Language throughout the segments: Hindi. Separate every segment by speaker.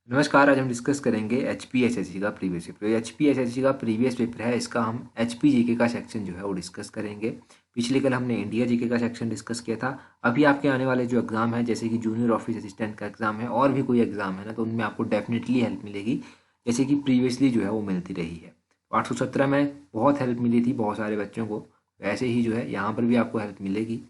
Speaker 1: नमस्कार। आज हम डिस्कस करेंगे HPSSC का प्रीवियस पेपर। HPSSC का प्रीवियस पेपर है, इसका हम HP जीके का सेक्शन जो है वो डिस्कस करेंगे। पिछले कल हमने इंडिया जीके का सेक्शन डिस्कस किया था। अभी आपके आने वाले जो एग्ज़ाम है, जैसे कि जूनियर ऑफिस असिस्टेंट का एग्ज़ाम है और भी कोई एग्ज़ाम है ना, तो उनमें आपको डेफिनेटली हेल्प मिलेगी, जैसे कि प्रीवियसली जो है वो मिलती रही है। 817 में बहुत हेल्प मिली थी बहुत सारे बच्चों को, वैसे ही जो है यहाँ पर भी आपको हेल्प मिलेगी।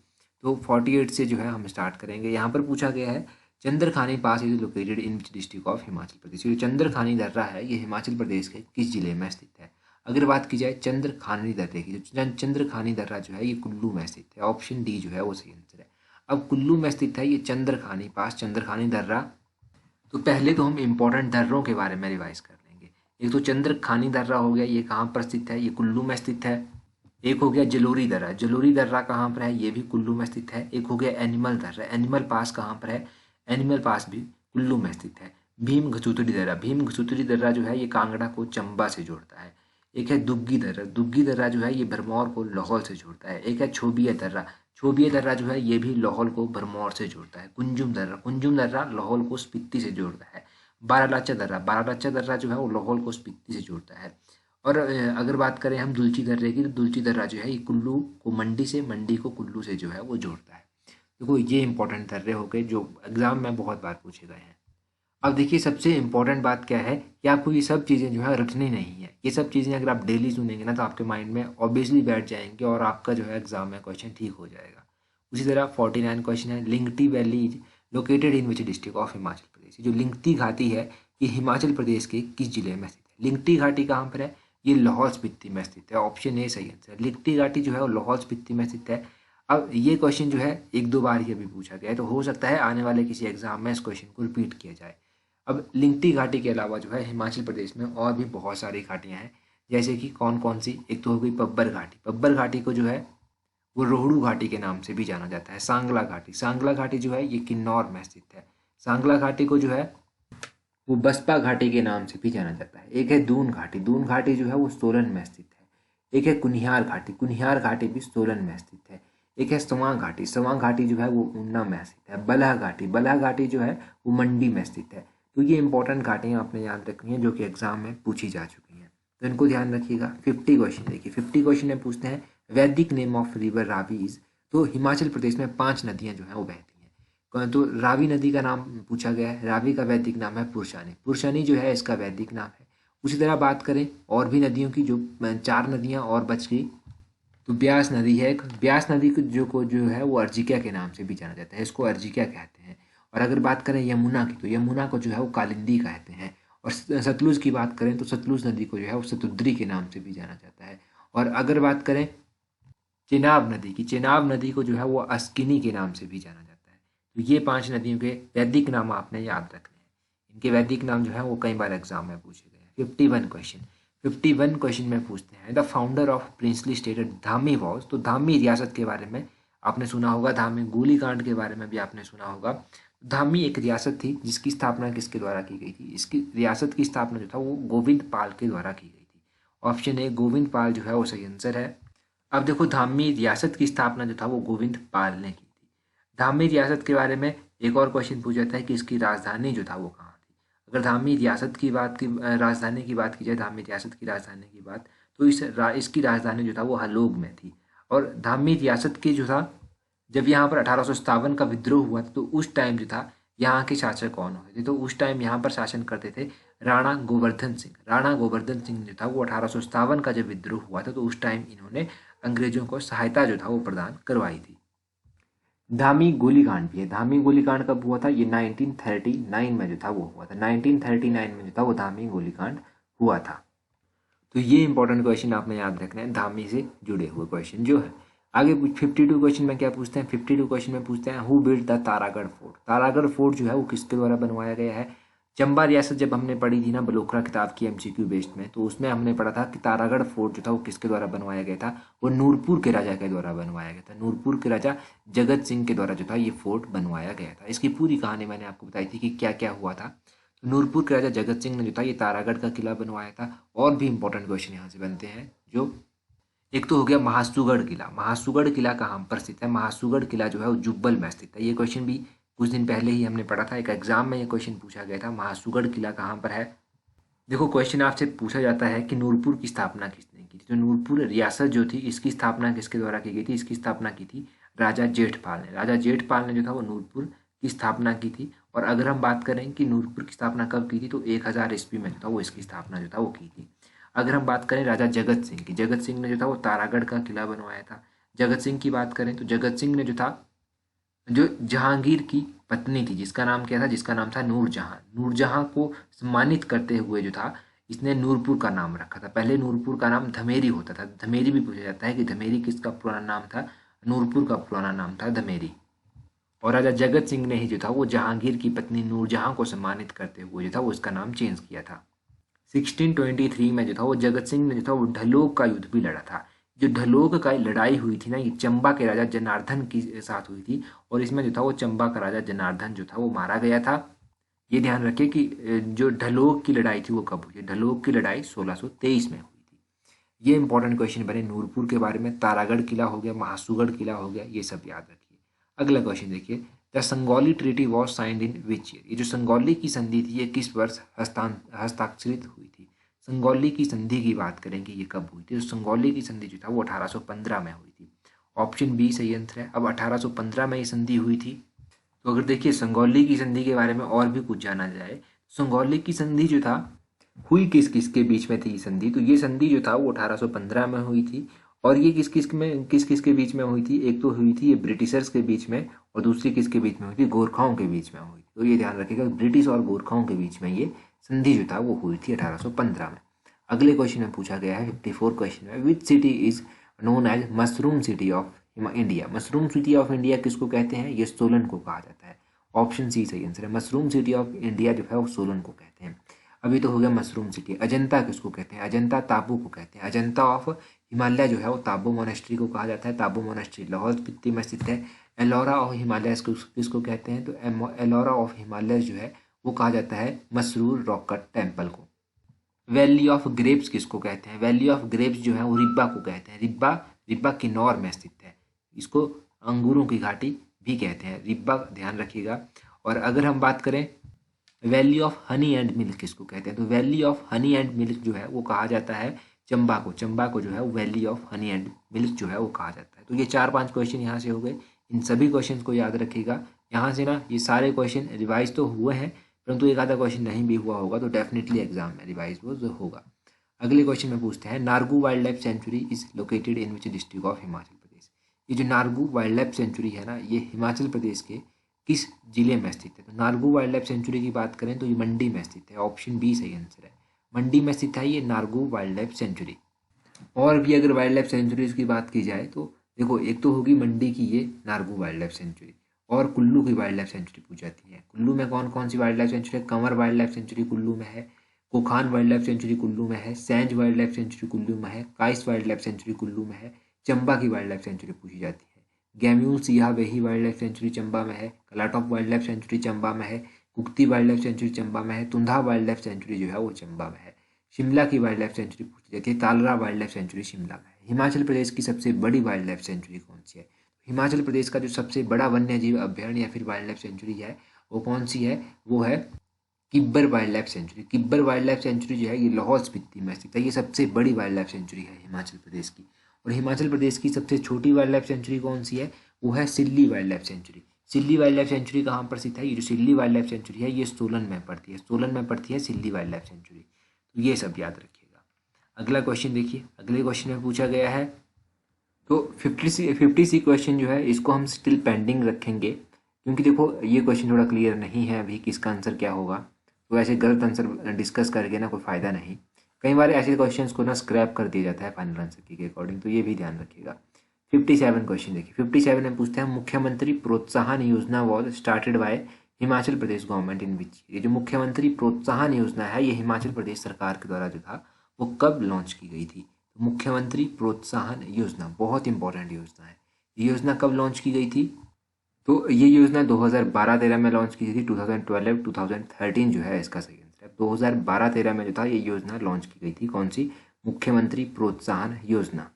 Speaker 1: तो 48 से जो है हम स्टार्ट करेंगे। यहाँ पर पूछा गया है, Chandrakhani pass is located in which district of Himachal Pradesh. ये जो चंद्रखानी दर्रा है ये हिमाचल प्रदेश के किस जिले में स्थित है? अगर बात की जाए चंद्रखानी दर्रे की, तो चंद्रखानी दर्रा जो है ये कुल्लू में स्थित है। ऑप्शन डी जो है वो सही आंसर है। अब कुल्लू में स्थित है ये चंद्रखानी पास, चंद्रखानी दर्रा। तो पहले तो हम इंपॉर्टेंट दर्रों के बारे में रिवाइज कर लेंगे। एक तो चंद्रखानी दर्रा हो गया, ये कहाँ पर स्थित है? ये कुल्लू में स्थित है। एक हो गया जलोरी दर्रा, जलोरी दर्रा कहाँ पर है? ये भी कुल्लू में स्थित है। एक हो गया एनिमल दर्रा, एनिमल पास कहाँ पर है? एनिमल पास भी कुल्लू में स्थित है। भीम घसुतरी दर्रा, भीम घसुतरी दर्रा जो है ये कांगड़ा को चंबा से जोड़ता है। एक है दुग्गी दर्रा, दुग्गी दर्रा जो है ये भरमौर को लाहौल से जोड़ता है। एक है छोबिया दर्रा, छोबिया दर्रा जो है ये भी लाहौल को भरमौर से जोड़ता है। कुंजुम दर्रा, कुंजुम दर्रा लाहौल को स्पीति से जोड़ता है। बारालाचा दर्रा, बारालाचा दर्रा जो है वो लाहौल को स्पीति से जोड़ता है। और अगर बात करें हम दुलची दर्रे की, तो दुलची दर्रा जो है ये कुल्लू को मंडी से, मंडी को कुल्लू से जो है वो जोड़ता है। देखो ये इंपॉर्टेंट दर्रे हो गए जो एग्जाम में बहुत बार पूछे गए हैं। अब देखिए सबसे इम्पोर्टेंट बात क्या है कि आपको ये सब चीज़ें जो है रटनी नहीं है। ये सब चीज़ें अगर आप डेली सुनेंगे ना तो आपके माइंड में ऑब्वियसली बैठ जाएंगे और आपका जो है एग्जाम में क्वेश्चन ठीक हो जाएगा। उसी तरह 49 क्वेश्चन है, Lingti valley is located in which district of Himachal Pradesh. जो लिंगटी घाटी है ये हिमाचल प्रदेश के किस जिले में स्थित है? लिंगटी घाटी कहाँ पर है? ये लाहौल स्पीति में स्थित है। ऑप्शन ए सही आंसर। लिंगटी घाटी जो है वो लाहौल स्पीति में स्थित है। अब ये क्वेश्चन जो है एक दो बार ही अभी पूछा गया है, तो हो सकता है आने वाले किसी एग्जाम में इस क्वेश्चन को रिपीट किया जाए। अब लिंगटी घाटी के अलावा जो है हिमाचल प्रदेश में और भी बहुत सारी घाटियां हैं, जैसे कि कौन कौन सी? एक तो हो गई पब्बर घाटी, पब्बर घाटी को जो है वो रोहड़ू घाटी के नाम से भी जाना जाता है। सांगला घाटी, सांगला घाटी जो है ये किन्नौर में स्थित है। सांगला घाटी को जो है वो बसपा घाटी के नाम से भी जाना जाता है। एक है दून घाटी, दून घाटी जो है वो सोलन में स्थित है। एक है कुनिहार घाटी, कुनिहार घाटी भी सोलन में स्थित है। एक है सवां घाटी, सवां घाटी जो है वो ऊना में स्थित है। बलह घाटी, बलह घाटी जो है वो मंडी में स्थित है। तो ये इंपॉर्टेंट घाटियाँ आपने याद रखनी है जो कि एग्जाम में पूछी जा चुकी हैं, तो इनको ध्यान रखिएगा। 50 क्वेश्चन देखिए, 50 क्वेश्चन में पूछते हैं वैदिक नेम ऑफ रिवर रावीज। तो हिमाचल प्रदेश में 5 नदियाँ जो हैं वो बहती हैं। तो रावी नदी का नाम पूछा गया है, रावी का वैदिक नाम है पुरुषानी, पुरुषानी जो है इसका वैदिक नाम है। उसी तरह बात करें और भी नदियों की, जो 4 नदियाँ और बच गई, तो ब्यास नदी है एक, ब्यास नदी को जो है वो अर्जिका के नाम से भी जाना जाता है, इसको अर्जिका कहते हैं। और अगर बात करें यमुना की, तो यमुना को जो है वो कालिंदी कहते हैं। और सतलुज की बात करें तो सतलुज नदी को जो है वो सतुद्री के नाम से भी जाना जाता है। और अगर बात करें चेनाब नदी की, चेनाब नदी को जो है वो अस्किनी के नाम से भी जाना जाता है। तो ये 5 नदियों के वैदिक नाम आपने याद रखने हैं। इनके वैदिक नाम जो है वो कई बार एग्जाम में पूछे गए हैं। 51 क्वेश्चन, 51 क्वेश्चन में पूछते हैं the founder of princely state Dhami was. तो धामी रियासत के बारे में आपने सुना होगा, धामी गोलीकांड के बारे में भी आपने सुना होगा। धामी एक रियासत थी जिसकी स्थापना किसके द्वारा की गई थी? इसकी रियासत की स्थापना जो था वो गोविंद पाल के द्वारा की गई थी। ऑप्शन ए गोविंद पाल जो है वो सही आंसर है। अब देखो धामी रियासत की स्थापना जो था वो गोविंद पाल ने की थी। धामी रियासत के बारे में एक और क्वेश्चन पूछा जाता है कि इसकी राजधानी जो था वो कहाँ थी? अगर धामी रियासत की बात की राजधानी की बात की जाए, धामी रियासत की राजधानी की बात, तो इसकी राजधानी जो था वो हलोग में थी। और धामी रियासत की जो था, जब यहाँ पर 1857 का विद्रोह हुआ था तो उस टाइम जो था यहाँ के शासक कौन हुए थे? तो उस टाइम यहाँ पर शासन करते थे राणा गोवर्धन सिंह। राणा गोवर्धन सिंह जो था वो 1857 का जब विद्रोह हुआ था तो उस टाइम इन्होंने अंग्रेजों को सहायता जो था वो प्रदान करवाई थी। धामी गोलीकांड भी है, धामी गोलीकांड कब हुआ था? ये 1939 में जो था वो हुआ था, 1939 में जो था वो धामी गोलीकांड हुआ था। तो ये इंपॉर्टेंट क्वेश्चन आपने याद रखना है, धामी से जुड़े हुए क्वेश्चन जो है। आगे 52 क्वेश्चन में क्या पूछते हैं? 52 क्वेश्चन में पूछते हैं who build the Taragarh fort. Taragarh fort जो है वो किसके द्वारा बनवाया गया है? चंबा रियासत जब हमने पढ़ी थी ना बलोखरा किताब की MCQ बेस्ड में, तो उसमें हमने पढ़ा था कि तारागढ़ फोर्ट जो था वो किसके द्वारा बनवाया गया था? वो नूरपुर के राजा के द्वारा बनवाया गया था। नूरपुर के राजा जगत सिंह के द्वारा जो था ये फोर्ट बनवाया गया था। इसकी पूरी कहानी मैंने आपको बताई थी कि क्या क्या हुआ था। तो नूरपुर के राजा जगत सिंह ने जो था ये तारागढ़ का किला बनवाया था। और भी इंपॉर्टेंट क्वेश्चन यहाँ से बनते हैं, जो एक तो हो गया महासुगढ़ किला। महासुगढ़ किला कहाँ पर स्थित है? महासुगढ़ किला जो है वो जुब्बल में स्थित है। ये क्वेश्चन भी कुछ दिन पहले ही हमने पढ़ा था, एक एग्जाम में ये क्वेश्चन पूछा गया था, महासुगढ़ किला कहाँ पर है। देखो क्वेश्चन आपसे पूछा जाता है कि नूरपुर की स्थापना किसने की थी। तो नूरपुर रियासत जो थी इसकी स्थापना किसके द्वारा की गई थी, इसकी स्थापना की थी राजा जेठपाल ने। राजा जेठपाल ने जो था वो नूरपुर की स्थापना की थी। और अगर हम बात करें कि नूरपुर की स्थापना कब की थी, तो 1000 ईस्वी में जो था वो इसकी स्थापना जो था वो की थी। अगर हम बात करें राजा जगत सिंह की, जगत सिंह ने जो था वो तारागढ़ का किला बनवाया था। जगत सिंह की बात करें तो जगत सिंह ने जो था, जो जहांगीर की पत्नी थी जिसका नाम क्या था, जिसका नाम था नूरजहां, नूरजहां को सम्मानित करते हुए जो था इसने नूरपुर का नाम रखा था। पहले नूरपुर का नाम धमेरी होता था। धमेरी भी पूछा जाता है कि धमेरी किसका पुराना नाम था, नूरपुर का पुराना नाम था धमेरी। और राजा जगत सिंह ने ही जो था वो जहांगीर की पत्नी नूरजहां को सम्मानित करते हुए जो था वो इसका नाम चेंज किया था। 1623 में जो था वो जगत सिंह ने जो था वो ढलोक का युद्ध भी लड़ा था। जो ढलोक का लड़ाई हुई थी ना, ये चंबा के राजा जनार्दन के साथ हुई थी। और इसमें जो था वो चंबा का राजा जनार्दन जो था वो मारा गया था। ये ध्यान रखिए कि जो ढलोक की लड़ाई थी वो कब हुई थी, ढलोक की लड़ाई 1623 में हुई थी। ये इंपॉर्टेंट क्वेश्चन बने नूरपुर के बारे में। तारागढ़ किला हो गया, महासुगढ़ किला हो गया, ये सब याद रखिए। अगला क्वेश्चन देखिए, the Sugauli treaty was signed in which year. ये जो संगौली की संधि थी ये किस वर्ष हस्ताक्षरित हुई थी। संगौली की संधि की बात करेंगे ये कब हुई थी, तो संगौली की संधि जो था वो 1815 में हुई थी। ऑप्शन बी सही आंसर है। अब 1815 में ये संधि हुई थी। तो अगर देखिए संगौली की संधि के बारे में और भी कुछ जाना जाए, संगौली की संधि जो था हुई किस किस के बीच में थी ये संधि, तो ये संधि जो था वो 1815 में हुई थी। और ये किस किस के बीच में हुई थी, एक तो हुई थी ये ब्रिटिशर्स के बीच में, और दूसरी किसके बीच में हुई थी, गोरखाओं के बीच में हुई थी। तो ये ध्यान रखिएगा, ब्रिटिश और गोरखाओं के बीच में ये संधि जो था वो हुई थी 1815 में। अगले क्वेश्चन में पूछा गया है 54 क्वेश्चन में, which city is known as mushroom city of India. Mushroom city of India किसको कहते हैं, ये सोलन को कहा जाता है। ऑप्शन सी सही आंसर है। मशरूम सिटी ऑफ इंडिया जो है वो सोलन को कहते हैं। अभी तो हो गया मशरूम सिटी। अजंता किसको कहते हैं, अजंता ताबू को कहते हैं। अजंता ऑफ हिमालय जो है वो ताबू मोनेस्ट्री को कहा जाता है। ताबू मोनेस्ट्री लाहौल स्पीति में स्थित है। एलोरा ऑफ हिमालय किसको कहते हैं, तो एलोरा ऑफ हिमालय जो है वो कहा जाता है मसरूर रॉक कट टेम्पल को। वैली ऑफ ग्रेप्स किसको कहते हैं, वैली ऑफ ग्रेप्स जो है वो रिब्बा को कहते हैं। रिब्बा रिब्बा किन्नौर में स्थित है। इसको अंगूरों की घाटी भी कहते हैं, रिब्बा, ध्यान रखिएगा। और अगर हम बात करें valley of honey and milk किसको कहते हैं, तो valley of honey and milk जो है वो कहा जाता है चंबा को। चंबा को जो है valley of honey and milk जो है वो कहा जाता है। तो ये 4-5 क्वेश्चन यहाँ से हो गए। इन सभी क्वेश्चन को याद रखिएगा। यहाँ से ना ये सारे क्वेश्चन रिवाइज तो हुए हैं, परंतु एक आधा क्वेश्चन नहीं भी हुआ होगा तो डेफिनेटली एग्जाम में रिवाइज वो होगा। अगले क्वेश्चन में पूछते हैं, Nargu wildlife sanctuary is located in which district of Himachal Pradesh. ये जो नारगू वाइल्ड लाइफ सेंचुरी है ना, ये हिमाचल प्रदेश के किस जिले में स्थित है। तो नारगू वाइल्ड लाइफ सेंचुरी की बात करें तो ये मंडी में स्थित है। ऑप्शन बी सही आंसर है। मंडी में स्थित है ये नारगू वाइल्ड लाइफ सेंचुरी। और भी अगर वाइल्ड लाइफ सेंचुरीज की बात की जाए तो देखो, एक तो होगी मंडी की ये नारगू वाइल्ड लाइफ सेंचुरी, और कुल्लू की वाइल्ड लाइफ सेंचुरी पूछी जाती है। कुल्लू में कौन कौन सी वाइल्ड लाइफ सेंचुरी है, Kanwar wild life sanctuary Kullu में है, कोखान वाइल्ड लाइफ सेंचुरी कुल्लू में है, Sainj wild life sanctuary Kullu में है, काइस वाइल्ड लाइफ सेंचुरी कुल्लू में है, चंबा की वाइल्ड लाइफ सेंचुरी पूछी जाती है। गैम्यूल सिहा वेही वाइल्ड लाइफ सेंचुरी चंबा में है, कलाटॉप वाइल्ड लाइफ सेंचुरी चंबा में है, कुक्ती वाइल्ड लाइफ सेंचुरी चंबा में है, तुंधा वाइल्ड लाइफ सेंचुरी जो है वो चंबा में है। शिमला की वाइल्ड लाइफ सेंचुरी पूछी जाती है, तालरा वाइल्ड लाइफ सेंचुरी शिमला में है। हिमाचल प्रदेश की सबसे बड़ी वाइल्ड लाइफ सेंचुरी कौन सी है, हिमाचल प्रदेश का जो सबसे बड़ा वन्य जीव अभ्यारण्य या फिर वाइल्ड लाइफ सेंचुरी है वो कौन सी है, वो है Kibber wild life sanctuary. Kibber wild life sanctuary जो है ये लाहौल स्पीति में स्थित है। ये सबसे बड़ी वाइल्ड लाइफ सेंचुरी है हिमाचल प्रदेश की। और हिमाचल प्रदेश की सबसे छोटी वाइल्ड लाइफ सेंचुरी कौन सी है, वो है सिल्ली वाइल्ड लाइफ सेंचुरी। सिल्ली वाइल्ड लाइफ सेंचुरी कहाँ पर स्थित है, ये जो सिल्ली वाइल्ड लाइफ सेंचुरी है ये सोलन में पड़ती है। सोलन में पड़ती है सिल्ली वाइल्ड लाइफ सेंचुरी। तो ये सब याद रखिएगा। अगला क्वेश्चन देखिए, अगले क्वेश्चन में पूछा गया है, तो 50 क्वेश्चन जो है इसको हम स्टिल पेंडिंग रखेंगे, क्योंकि देखो ये क्वेश्चन थोड़ा क्लियर नहीं है अभी किसका आंसर क्या होगा। तो ऐसे गलत आंसर डिस्कस करके ना कोई फ़ायदा नहीं। कई बार ऐसे क्वेश्चंस को ना स्क्रैप कर दिया जाता है फाइनल आंसर के अकॉर्डिंग, तो ये भी ध्यान रखिएगा। 57 क्वेश्चन देखिए। 57 में पूछते हैं, Mukhyamantri Protsahan Yojana was started by Himachal Pradesh government in which. ये जो मुख्यमंत्री प्रोत्साहन योजना है ये हिमाचल प्रदेश सरकार के द्वारा जो था वो कब लॉन्च की गई थी। तो मुख्यमंत्री प्रोत्साहन योजना बहुत इंपॉर्टेंट योजना है। ये योजना कब लॉन्च की गई थी, तो ये योजना 2012-13 में लॉन्च की थी। 2012-2013 जो है इसका सही आंसर है। 2012-13 में जो था ये योजना लॉन्च की गई थी, कौन सी, मुख्यमंत्री प्रोत्साहन योजना।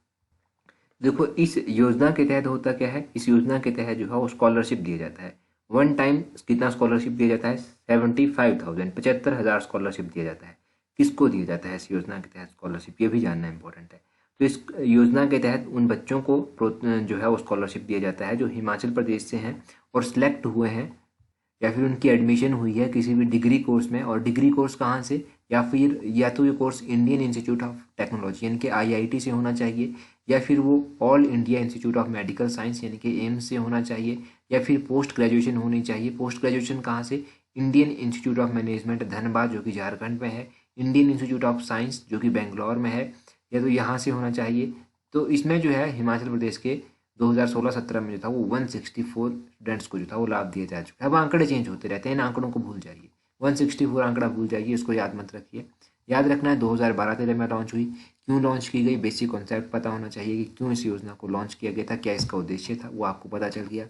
Speaker 1: देखो इस योजना के तहत होता क्या है, इस योजना के तहत जो है वो स्कॉलरशिप दिया जाता है। वन टाइम कितना स्कॉलरशिप दिया जाता है? 75,000, 75,000 स्कॉलरशिप दिया जाता है। किसको दिया जाता है इस योजना के तहत स्कॉलरशिप, ये भी जानना इंपॉर्टेंट है। तो इस योजना के तहत उन बच्चों को जो है वो स्कॉलरशिप दिया जाता है जो हिमाचल प्रदेश से हैं और सिलेक्ट हुए हैं, या फिर उनकी एडमिशन हुई है किसी भी डिग्री कोर्स में। और डिग्री कोर्स कहाँ से? या फिर या तो ये course Indian institute of technology यानी कि IIT से होना चाहिए, या फिर वो all India institute of medical science यानी कि एम्स से होना चाहिए, या फिर पोस्ट ग्रेजुएशन होनी चाहिए। पोस्ट ग्रेजुएशन कहाँ से? Indian institute of management Dhanbad जो कि झारखंड में है, इंडियन इंस्टीट्यूट ऑफ साइंस जो कि बेंगलोर में है, या तो यहाँ से होना चाहिए। तो इसमें जो है हिमाचल प्रदेश के 2016-17 में जो था वो 164 स्टूडेंट्स को जो था वो लाभ दिया जा चुका है। अब आंकड़े चेंज होते रहते हैं, इन आंकड़ों को भूल जाइए। 164 आंकड़ा भूल जाइए, इसको याद मत रखिए। याद रखना है 2012-13 में लॉन्च हुई। क्यों लॉन्च की गई? बेसिक कॉन्सेप्ट पता होना चाहिए कि क्यों इस योजना को लॉन्च किया गया था, क्या इसका उद्देश्य था, वो आपको पता चल गया।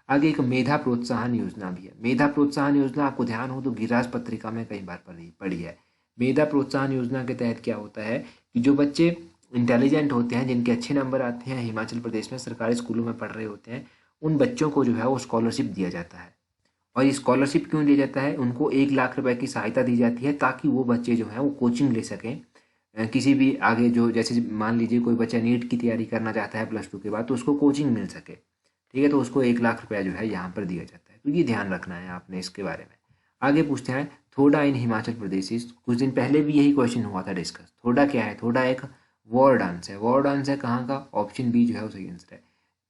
Speaker 1: आगे एक मेधा प्रोत्साहन योजना भी है। मेधा प्रोत्साहन योजना आपको ध्यान हो तो गिरिराज पत्रिका में कई बार पढ़ी है। मेधा प्रोत्साहन योजना के तहत क्या होता है कि जो बच्चे इंटेलिजेंट होते हैं, जिनके अच्छे नंबर आते हैं, हिमाचल प्रदेश में सरकारी स्कूलों में पढ़ रहे होते हैं, उन बच्चों को जो है वो स्कॉलरशिप दिया जाता है। और ये स्कॉलरशिप क्यों दिया जाता है? उनको 1 लाख रुपए की सहायता दी जाती है ताकि वो बच्चे जो हैं वो कोचिंग ले सकें। किसी भी आगे जो जैसे मान लीजिए कोई बच्चा नीट की तैयारी करना चाहता है +2 के बाद, तो उसको कोचिंग मिल सके। ठीक है, तो उसको 1 लाख रुपया जो है यहाँ पर दिया जाता है। तो ये ध्यान रखना है आपने इसके बारे में। आगे पूछते हैं थोड़ा इन हिमाचल प्रदेश। कुछ दिन पहले भी यही क्वेश्चन हुआ था डिस्कस। थोड़ा क्या है? थोड़ा एक वॉर डांस है। वॉर डांस है कहाँ का? ऑप्शन बी जो है वो सही आंसर है।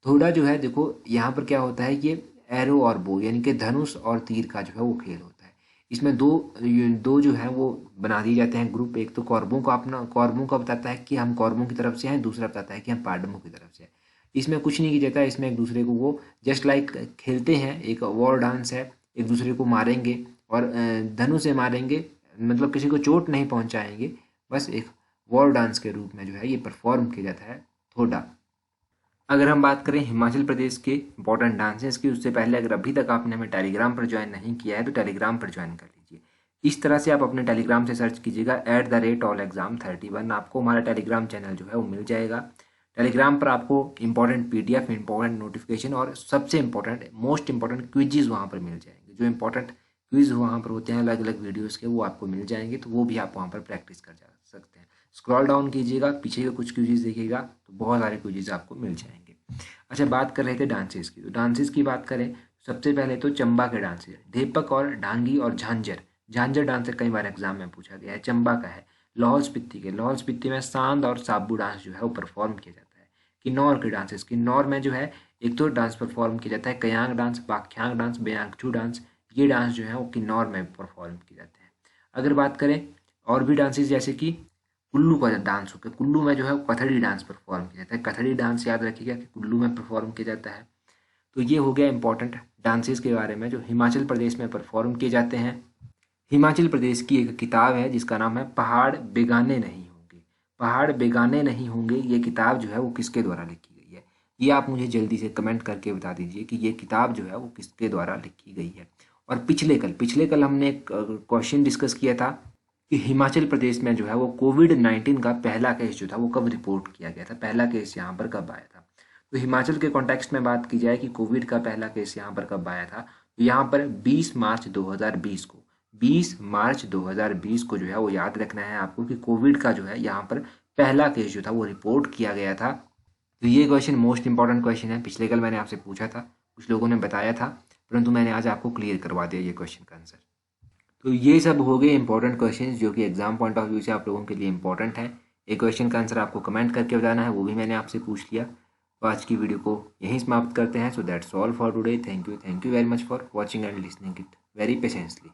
Speaker 1: थोड़ा जो है देखो यहाँ पर क्या होता है, ये एरो और बो यानी कि धनुष और तीर का जो है वो खेल होता है। इसमें दो जो है वो बना दिए जाते हैं ग्रुप। एक तो कौरवों का अपना, कौरवों का बताता है कि हम कौरवों की तरफ से हैं, दूसरा बताता है कि हम पांडवों की तरफ से हैं। इसमें कुछ नहीं किया जाता है, इसमें एक दूसरे को वो जस्ट लाइक खेलते हैं। एक वॉर डांस है, एक दूसरे को मारेंगे और धनुष से मारेंगे, मतलब किसी को चोट नहीं पहुंचाएंगे। बस एक वॉर डांस के रूप में जो है ये परफॉर्म किया जाता है थोड़ा। अगर हम बात करें हिमाचल प्रदेश के इंपॉर्टेंट डांसेस की, उससे पहले अगर अभी तक आपने हमें टेलीग्राम पर ज्वाइन नहीं किया है तो टेलीग्राम पर ज्वाइन कर लीजिए। इस तरह से आप अपने टेलीग्राम से सर्च कीजिएगा @allexam31। आपको हमारा टेलीग्राम चैनल जो है वो मिल जाएगा। टेलीग्राम पर आपको इंपॉर्टेंट PDF, इंपॉर्टेंट नोटिफिकेशन और सबसे इंपॉर्टेंट मोस्ट इंपॉर्टेंट क्विजेज वहाँ पर मिल जाएंगे। जो इंपॉर्टेंट क्विज वहाँ पर होते हैं अलग अलग वीडियोज़ के, वो आपको मिल जाएंगे, तो वो भी आप वहाँ पर प्रैक्टिस कर जा सकते हैं। स्क्रॉल डाउन कीजिएगा, पीछे के कुछ क्विजेज देखिएगा तो बहुत सारे क्विजेज आपको मिल जाएंगे। अच्छा, बात कर रहे थे डांसेस की। तो डांसेस की बात करें सबसे पहले तो चंबा के डांसेस, ढेपक और डांगी और झांझर। झांझर डांस कई बार एग्जाम में पूछा गया है। चंबा का है लाहौल स्पीति के, लाहौल स्पीति में सांद और साबू डांस जो है वो परफॉर्म किया जाता है। किन्नौर के डांसेस, किन्नौर में जो है एक तो डांस परफॉर्म किया जाता है कयांग डांस, बाख्यांग डांस, बयांगचू डांस। ये डांस जो है वो किन्नौर में परफॉर्म किए जाते हैं। अगर बात करें और भी डांसेस जैसे कि कुल्लू का डांस होता है, कुल्लू में जो है कथड़ी डांस परफॉर्म किया जाता है। कथड़ी डांस याद रखिएगा कि कुल्लू में परफॉर्म किया जाता है। तो ये हो गया इंपॉर्टेंट डांसेस के बारे में जो हिमाचल प्रदेश में परफॉर्म किए जाते हैं। हिमाचल प्रदेश की एक किताब है जिसका नाम है पहाड़ बेगाने नहीं होंगे। पहाड़ बेगाने नहीं होंगे, ये किताब जो है वो किसके द्वारा लिखी गई है? ये आप मुझे जल्दी से कमेंट करके बता दीजिए कि ये किताब जो है वो किसके द्वारा लिखी गई है। और पिछले कल हमने एक क्वेश्चन डिस्कस किया था कि हिमाचल प्रदेश में जो है वो कोविड-19 का पहला केस जो था वो कब रिपोर्ट किया गया था, पहला केस यहाँ पर कब आया था। तो हिमाचल के कॉन्टेक्स्ट में बात की जाए कि कोविड का पहला केस यहाँ पर कब आया था, तो यहाँ पर 20 मार्च 2020 को, 20 मार्च 2020 को जो है वो याद रखना है आपको कि कोविड का जो है यहाँ पर पहला केस जो था वो रिपोर्ट किया गया था। तो ये क्वेश्चन मोस्ट इंपॉर्टेंट क्वेश्चन है। पिछले कल मैंने आपसे पूछा था, कुछ लोगों ने बताया था, परंतु मैंने आज आपको क्लियर करवा दिया ये क्वेश्चन का आंसर। तो ये सब हो गए इंपॉर्टेंट क्वेश्चंस जो कि एग्जाम पॉइंट ऑफ व्यू से आप लोगों के लिए इंपॉर्टेंट है। एक क्वेश्चन का आंसर आपको कमेंट करके बताना है, वो भी मैंने आपसे पूछ लिया। तो आज की वीडियो को यहीं समाप्त करते हैं। So that's all for today. Thank you very much for watching and listening it very patiently.